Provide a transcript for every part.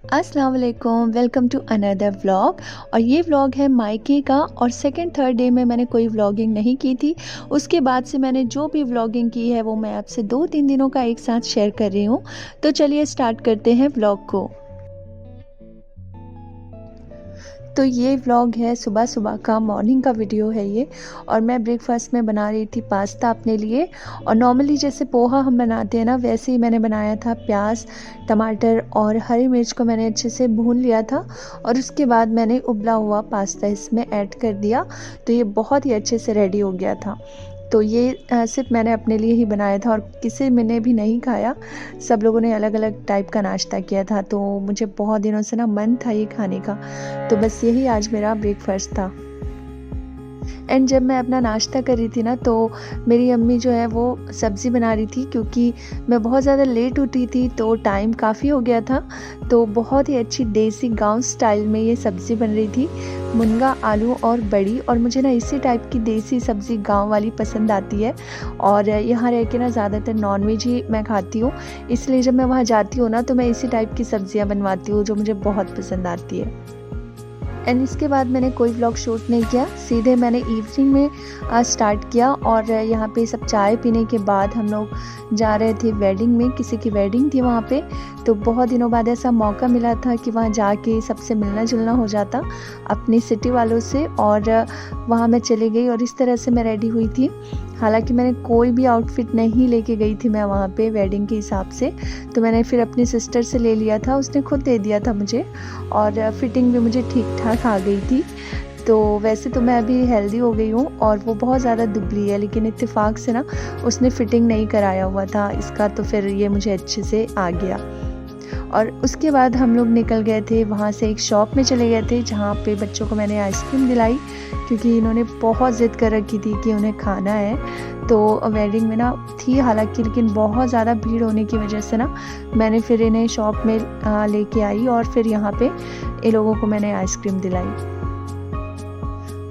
अस्सलाम वालेकुम, welcome to another vlog. और ये व्लॉग है मायके का और सेकंड थर्ड डे में मैंने कोई व्लॉगिंग नहीं की थी। उसके बाद से मैंने जो भी व्लॉगिंग की है वो मैं आपसे 2-3 दिनों का एक साथ शेयर कर रही हूँ। तो चलिए स्टार्ट करते हैं व्लॉग को। तो ये व्लॉग है सुबह सुबह का, मॉर्निंग का वीडियो है ये। और मैं ब्रेकफास्ट में बना रही थी पास्ता अपने लिए। और नॉर्मली जैसे पोहा हम बनाते हैं ना, वैसे ही मैंने बनाया था। प्याज, टमाटर और हरी मिर्च को मैंने अच्छे से भून लिया था और उसके बाद मैंने उबला हुआ पास्ता इसमें ऐड कर दिया। तो ये बहुत ही अच्छे से रेडी हो गया था। तो ये सिर्फ मैंने अपने लिए ही बनाया था और किसी मैंने भी नहीं खाया। सब लोगों ने अलग अलग टाइप का नाश्ता किया था। तो मुझे बहुत दिनों से ना मन था ये खाने का। तो बस यही आज मेरा ब्रेकफास्ट था। एंड जब मैं अपना नाश्ता कर रही थी ना, तो मेरी अम्मी जो है वो सब्ज़ी बना रही थी, क्योंकि मैं बहुत ज़्यादा लेट उठी थी तो टाइम काफ़ी हो गया था। तो बहुत ही अच्छी देसी गाँव स्टाइल में ये सब्ज़ी बन रही थी, मुनगा, आलू और बड़ी। और मुझे ना इसी टाइप की देसी सब्ज़ी गाँव वाली पसंद आती है। और यहाँ रह के ना ज़्यादातर नॉनवेज ही मैं खाती हूँ, इसलिए जब मैं वहाँ जाती हूँ ना तो मैं इसी टाइप की सब्ज़ियाँ बनवाती हूँ जो मुझे बहुत पसंद आती है। एंड इसके बाद मैंने कोई व्लॉग शूट नहीं किया, सीधे मैंने इवनिंग में स्टार्ट किया। और यहाँ पे सब चाय पीने के बाद हम लोग जा रहे थे वेडिंग में, किसी की वेडिंग थी वहाँ पे। तो बहुत दिनों बाद ऐसा मौका मिला था कि वहाँ जाके सबसे मिलना जुलना हो जाता अपनी सिटी वालों से। और वहाँ मैं चली गई और इस तरह से मैं रेडी हुई थी। हालांकि मैंने कोई भी आउटफिट नहीं लेके गई थी मैं वहाँ पे वेडिंग के हिसाब से। तो मैंने फिर अपनी सिस्टर से ले लिया था, उसने खुद दे दिया था मुझे। और फिटिंग भी मुझे ठीक ठाक आ गई थी। तो वैसे तो मैं अभी हेल्दी हो गई हूँ और वो बहुत ज़्यादा दुबली है, लेकिन इत्तेफाक से ना उसने फिटिंग नहीं कराया हुआ था इसका, तो फिर ये मुझे अच्छे से आ गया। और उसके बाद हम लोग निकल गए थे वहाँ से, एक शॉप में चले गए थे जहाँ पे बच्चों को मैंने आइसक्रीम दिलाई, क्योंकि इन्होंने बहुत ज़िद कर रखी थी कि उन्हें खाना है। तो वेडिंग में ना थी हालांकि, लेकिन बहुत ज़्यादा भीड़ होने की वजह से ना मैंने फिर इन्हें शॉप में लेके आई और फिर यहाँ पे इन लोगों को मैंने आइसक्रीम दिलाई।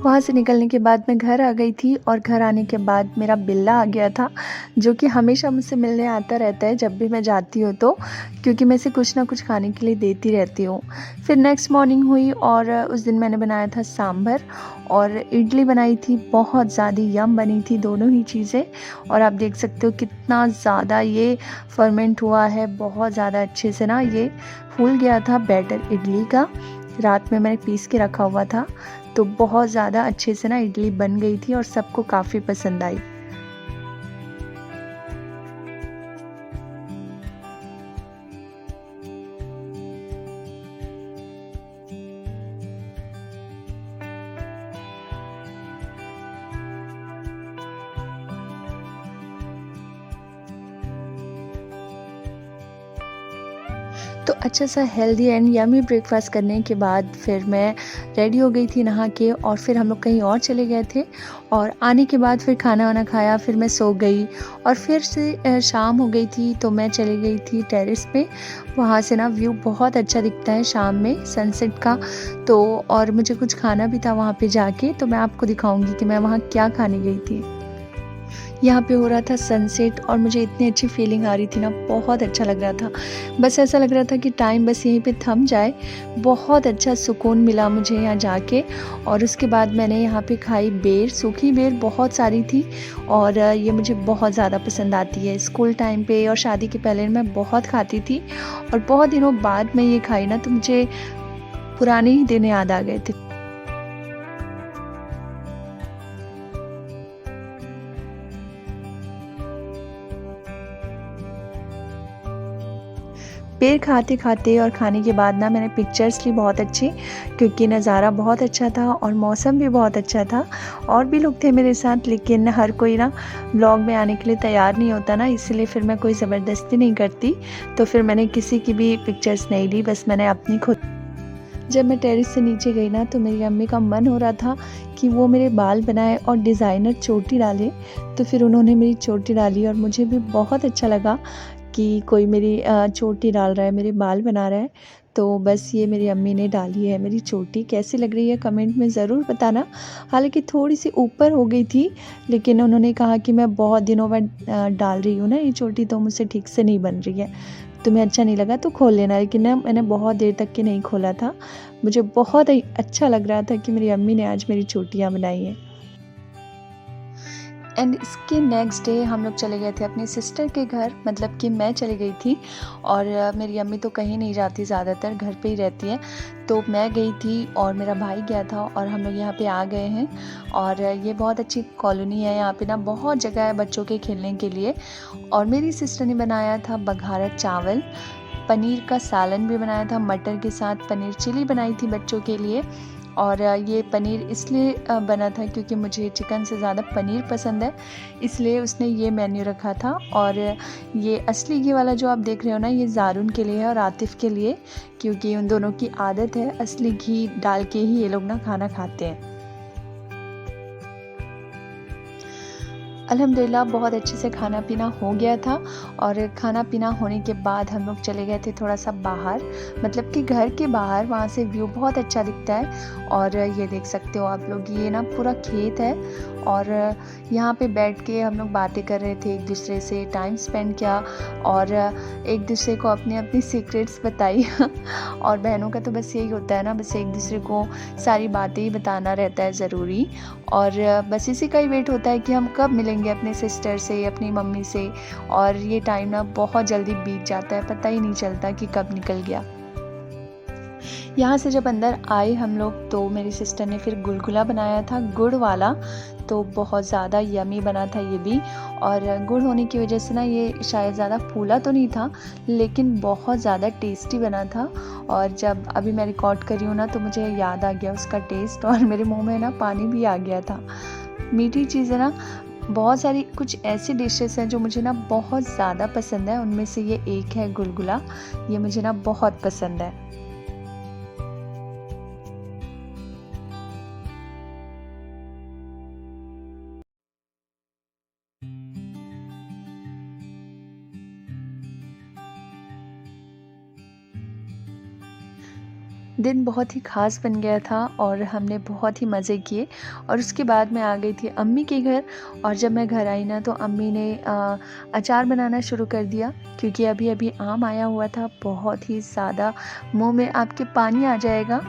वहाँ से निकलने के बाद मैं घर आ गई थी और घर आने के बाद मेरा बिल्ला आ गया था, जो कि हमेशा मुझसे मिलने आता रहता है जब भी मैं जाती हूँ तो, क्योंकि मैं इसे कुछ ना कुछ खाने के लिए देती रहती हूँ। फिर नेक्स्ट मॉर्निंग हुई और उस दिन मैंने बनाया था सांभर और इडली बनाई थी। बहुत ज़्यादा यम बनी थी दोनों ही चीज़ें। और आप देख सकते हो कितना ज़्यादा ये फर्मेंट हुआ है, बहुत ज़्यादा अच्छे से ना ये फूल गया था बैटर इडली का। रात में मैंने पीस के रखा हुआ था, तो बहुत ज़्यादा अच्छे से ना इडली बन गई थी और सबको काफ़ी पसंद आई। तो अच्छा सा हेल्दी एंड यमी ब्रेकफास्ट करने के बाद फिर मैं रेडी हो गई थी नहा के, और फिर हम लोग कहीं और चले गए थे। और आने के बाद फिर खाना वाना खाया, फिर मैं सो गई। और फिर से शाम हो गई थी तो मैं चली गई थी टेरेस पे। वहाँ से ना व्यू बहुत अच्छा दिखता है शाम में सनसेट का। तो और मुझे कुछ खाना भी था वहाँ पे जाके, तो मैं आपको दिखाऊंगी कि मैं वहाँ क्या खाने गई थी। यहाँ पे हो रहा था सनसेट और मुझे इतनी अच्छी फीलिंग आ रही थी ना, बहुत अच्छा लग रहा था। बस ऐसा लग रहा था कि टाइम बस यहीं पे थम जाए। बहुत अच्छा सुकून मिला मुझे यहाँ जाके। और उसके बाद मैंने यहाँ पे खाई बेर, सूखी बेर बहुत सारी थी। और ये मुझे बहुत ज़्यादा पसंद आती है। स्कूल टाइम पे और शादी के पहले मैं बहुत खाती थी, और बहुत दिनों बाद मैं ये खाई ना तो मुझे पुराने ही दिन याद आ गए थे। पेड़ खाते खाते और खाने के बाद ना मैंने पिक्चर्स ली बहुत अच्छी, क्योंकि नज़ारा बहुत अच्छा था और मौसम भी बहुत अच्छा था। और भी लोग थे मेरे साथ, लेकिन हर कोई ना व्लॉग में आने के लिए तैयार नहीं होता ना, इसलिए फिर मैं कोई ज़बरदस्ती नहीं करती। तो फिर मैंने किसी की भी पिक्चर्स नहीं ली, बस मैंने अपनी खुद। जब मैं टेरेस से नीचे गई ना तो मेरी अम्मी का मन हो रहा था कि वो मेरे बाल बनाए और डिज़ाइनर चोटी डाले। तो फिर उन्होंने मेरी चोटी डाली और मुझे भी बहुत अच्छा लगा कि कोई मेरी चोटी डाल रहा है, मेरे बाल बना रहा है। तो बस ये मेरी अम्मी ने डाली है मेरी चोटी। कैसी लग रही है कमेंट में ज़रूर बताना। हालांकि थोड़ी सी ऊपर हो गई थी, लेकिन उन्होंने कहा कि मैं बहुत दिनों बाद डाल रही हूँ ना ये चोटी, तो मुझसे ठीक से नहीं बन रही है। तुम्हें अच्छा नहीं लगा तो खोल लेना। लेकिन ना मैंने बहुत देर तक के नहीं खोला था। मुझे बहुत ही अच्छा लग रहा था कि मेरी अम्मी ने आज मेरी चोटियाँ बनाई हैं। एंड इसके नेक्स्ट डे हम लोग चले गए थे अपनी सिस्टर के घर, मतलब कि मैं चली गई थी। और मेरी अम्मी तो कहीं नहीं जाती, ज़्यादातर घर पे ही रहती है। तो मैं गई थी और मेरा भाई गया था और हम लोग यहाँ पे आ गए हैं। और ये बहुत अच्छी कॉलोनी है, यहाँ पे ना बहुत जगह है बच्चों के खेलने के लिए। और मेरी सिस्टर ने बनाया था बघारा चावल, पनीर का सालन भी बनाया था, मटर के साथ पनीर चिली बनाई थी बच्चों के लिए। और ये पनीर इसलिए बना था क्योंकि मुझे चिकन से ज़्यादा पनीर पसंद है, इसलिए उसने ये मेन्यू रखा था। और ये असली घी वाला जो आप देख रहे हो ना, ये ज़ारून के लिए है और आतिफ़ के लिए, क्योंकि उन दोनों की आदत है असली घी डाल के ही ये लोग ना खाना खाते हैं। अल्हम्दुलिल्लाह बहुत अच्छे से खाना पीना हो गया था। और खाना पीना होने के बाद हम लोग चले गए थे थोड़ा सा बाहर, मतलब कि घर के बाहर, वहाँ से व्यू बहुत अच्छा दिखता है। और ये देख सकते हो आप लोग, ये ना पूरा खेत है। और यहाँ पे बैठ के हम लोग बातें कर रहे थे, एक दूसरे से टाइम स्पेंड किया और एक दूसरे को अपनी अपनी सीक्रेट्स बताई। और बहनों का तो बस यही होता है ना, बस एक दूसरे को सारी बातें ही बताना रहता है ज़रूरी। और बस इसी का ही वेट होता है कि हम कब मिलेंगे अपने सिस्टर से, अपनी मम्मी से। और ये टाइम ना बहुत जल्दी बीत जाता है, पता ही नहीं चलता कि कब निकल गया। यहाँ से जब अंदर आए हम लोग, तो मेरी सिस्टर ने फिर गुलगुला बनाया था गुड़ वाला, तो बहुत ज़्यादा यमी बना था ये भी। और गुड़ होने की वजह से ना ये शायद ज़्यादा फूला तो नहीं था, लेकिन बहुत ज़्यादा टेस्टी बना था। और जब अभी मैं रिकॉर्ड कर रही हूँ ना, तो मुझे याद आ गया उसका टेस्ट और मेरे मुंह में ना पानी भी आ गया था। मीठी चीज़ें ना, बहुत सारी कुछ ऐसी डिशेस हैं जो मुझे ना बहुत ज़्यादा पसंद है, उनमें से ये एक है गुलगुला। ये मुझे ना बहुत पसंद है। दिन बहुत ही ख़ास बन गया था और हमने बहुत ही मज़े किए। और उसके बाद मैं आ गई थी अम्मी के घर। और जब मैं घर आई ना, तो अम्मी ने अचार बनाना शुरू कर दिया, क्योंकि अभी अभी आम आया हुआ था, बहुत ही ज़्यादा मुंह में आपके पानी आ जाएगा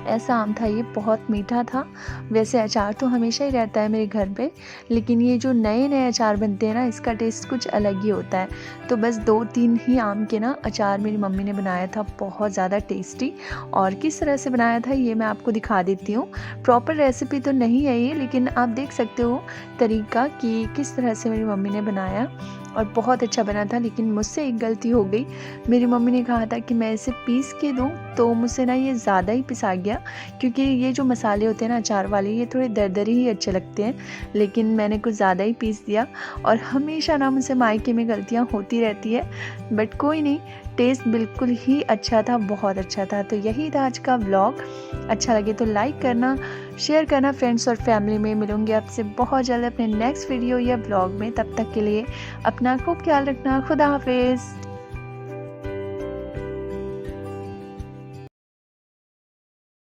ऐसा आम था ये, बहुत मीठा था। वैसे अचार तो हमेशा ही रहता है मेरे घर पे, लेकिन ये जो नए नए अचार बनते हैं ना, इसका टेस्ट कुछ अलग ही होता है। तो बस 2-3 ही आम के ना अचार मेरी मम्मी ने बनाया था, बहुत ज़्यादा टेस्टी। और किस तरह से बनाया था ये मैं आपको दिखा देती हूँ। प्रॉपर रेसिपी तो नहीं है ये, लेकिन आप देख सकते हो तरीका कि किस तरह से मेरी मम्मी ने बनाया, और बहुत अच्छा बना था। लेकिन मुझसे एक गलती हो गई, मेरी मम्मी ने कहा था कि मैं इसे पीस के दूँ, तो मुझसे ना ये ज़्यादा ही पिसा गया, क्योंकि ये जो मसाले होते हैं ना अचार वाले, ये थोड़े दरदरे ही अच्छे लगते हैं। लेकिन मैंने कुछ ज़्यादा ही पीस दिया। और हमेशा ना मुझसे मायके में गलतियाँ होती रहती है, बट कोई नहीं, टेस्ट बिल्कुल ही अच्छा था, बहुत अच्छा था। तो यही था आज का व्लॉग। अच्छा लगे तो लाइक करना, शेयर करना फ्रेंड्स और फैमिली में। मिलूंगी आपसे बहुत जल्द अपने नेक्स्ट वीडियो या व्लॉग में। तब तक के लिए अपना खूब ख्याल रखना। खुदा हाफिज़।